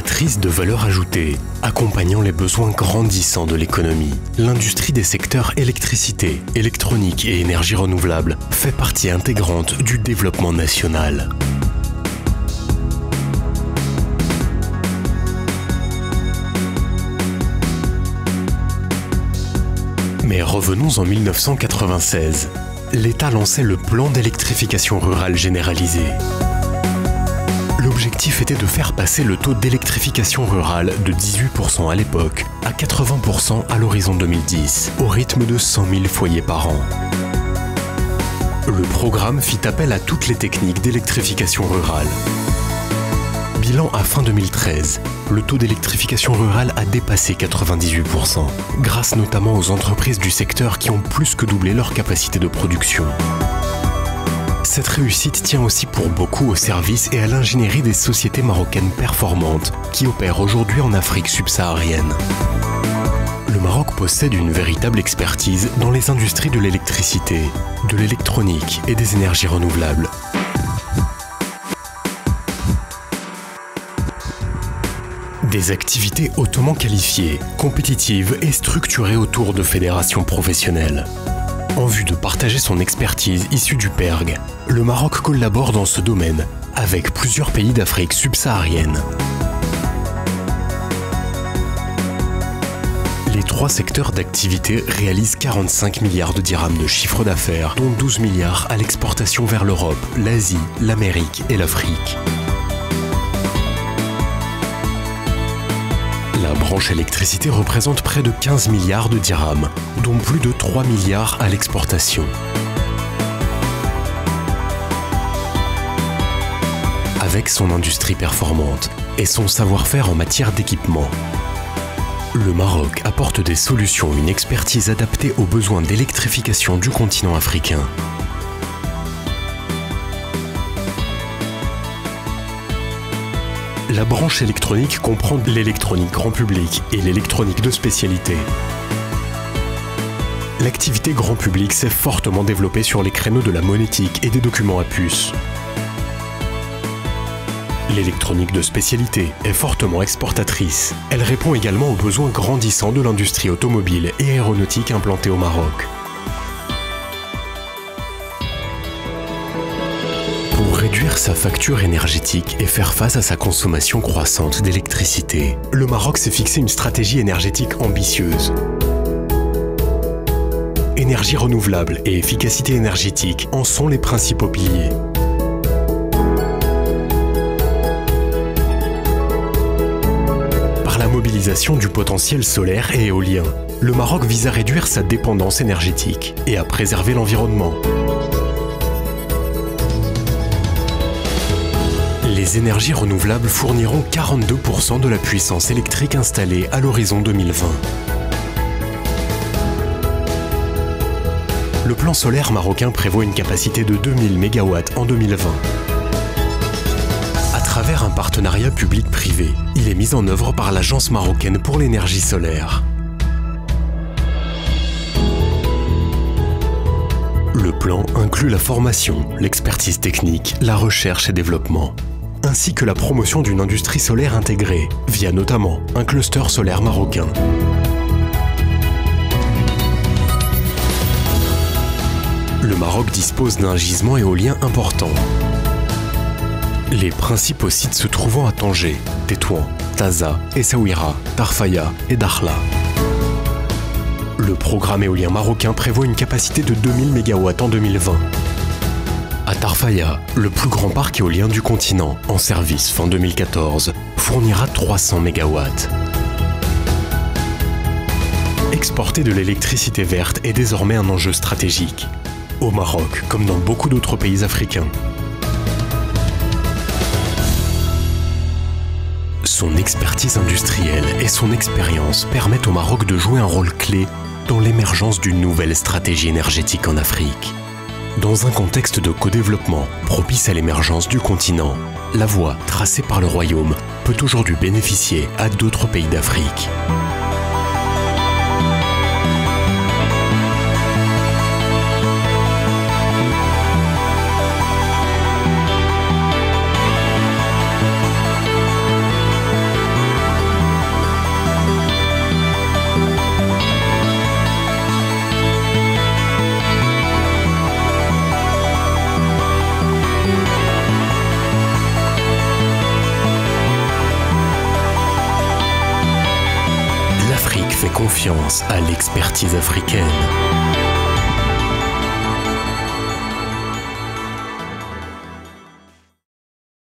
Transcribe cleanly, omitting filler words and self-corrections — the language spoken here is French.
créatrice de valeur ajoutée, accompagnant les besoins grandissants de l'économie. L'industrie des secteurs électricité, électronique et énergie renouvelable fait partie intégrante du développement national. Mais revenons en 1996. L'État lançait le plan d'électrification rurale généralisée. L'objectif était de faire passer le taux d'électrification rurale de 18% à l'époque à 80% à l'horizon 2010, au rythme de 100 000 foyers par an. Le programme fit appel à toutes les techniques d'électrification rurale. Bilan à fin 2013, le taux d'électrification rurale a dépassé 98%, grâce notamment aux entreprises du secteur qui ont plus que doublé leur capacité de production. Cette réussite tient aussi pour beaucoup au service et à l'ingénierie des sociétés marocaines performantes qui opèrent aujourd'hui en Afrique subsaharienne. Le Maroc possède une véritable expertise dans les industries de l'électricité, de l'électronique et des énergies renouvelables. Des activités hautement qualifiées, compétitives et structurées autour de fédérations professionnelles. En vue de partager son expertise issue du PERG, le Maroc collabore dans ce domaine avec plusieurs pays d'Afrique subsaharienne. Les trois secteurs d'activité réalisent 45 milliards de dirhams de chiffre d'affaires, dont 12 milliards à l'exportation vers l'Europe, l'Asie, l'Amérique et l'Afrique. La branche électricité représente près de 15 milliards de dirhams, dont plus de 3 milliards à l'exportation. Avec son industrie performante et son savoir-faire en matière d'équipement, le Maroc apporte des solutions, une expertise adaptée aux besoins d'électrification du continent africain. La branche électronique comprend l'électronique grand public et l'électronique de spécialité. L'activité grand public s'est fortement développée sur les créneaux de la monétique et des documents à puce. L'électronique de spécialité est fortement exportatrice. Elle répond également aux besoins grandissants de l'industrie automobile et aéronautique implantée au Maroc. Pour réduire sa facture énergétique et faire face à sa consommation croissante d'électricité, le Maroc s'est fixé une stratégie énergétique ambitieuse. Énergie renouvelable et efficacité énergétique en sont les principaux piliers. Par la mobilisation du potentiel solaire et éolien, le Maroc vise à réduire sa dépendance énergétique et à préserver l'environnement. Les énergies renouvelables fourniront 42% de la puissance électrique installée à l'horizon 2020. Le plan solaire marocain prévoit une capacité de 2000 MW en 2020. À travers un partenariat public-privé, il est mis en œuvre par l'Agence marocaine pour l'énergie solaire. Le plan inclut la formation, l'expertise technique, la recherche et développement, ainsi que la promotion d'une industrie solaire intégrée, via notamment un cluster solaire marocain. Le Maroc dispose d'un gisement éolien important. Les principaux sites se trouvant à Tanger, Tétouan, Taza, Essaouira, Tarfaya et Dakhla. Le programme éolien marocain prévoit une capacité de 2000 MW en 2020. À Tarfaya, le plus grand parc éolien du continent, en service fin 2014, fournira 300 MW. Exporter de l'électricité verte est désormais un enjeu stratégique, au Maroc comme dans beaucoup d'autres pays africains. Son expertise industrielle et son expérience permettent au Maroc de jouer un rôle clé dans l'émergence d'une nouvelle stratégie énergétique en Afrique. Dans un contexte de co-développement propice à l'émergence du continent, la voie tracée par le Royaume peut aujourd'hui bénéficier à d'autres pays d'Afrique. confiance à l'expertise africaine.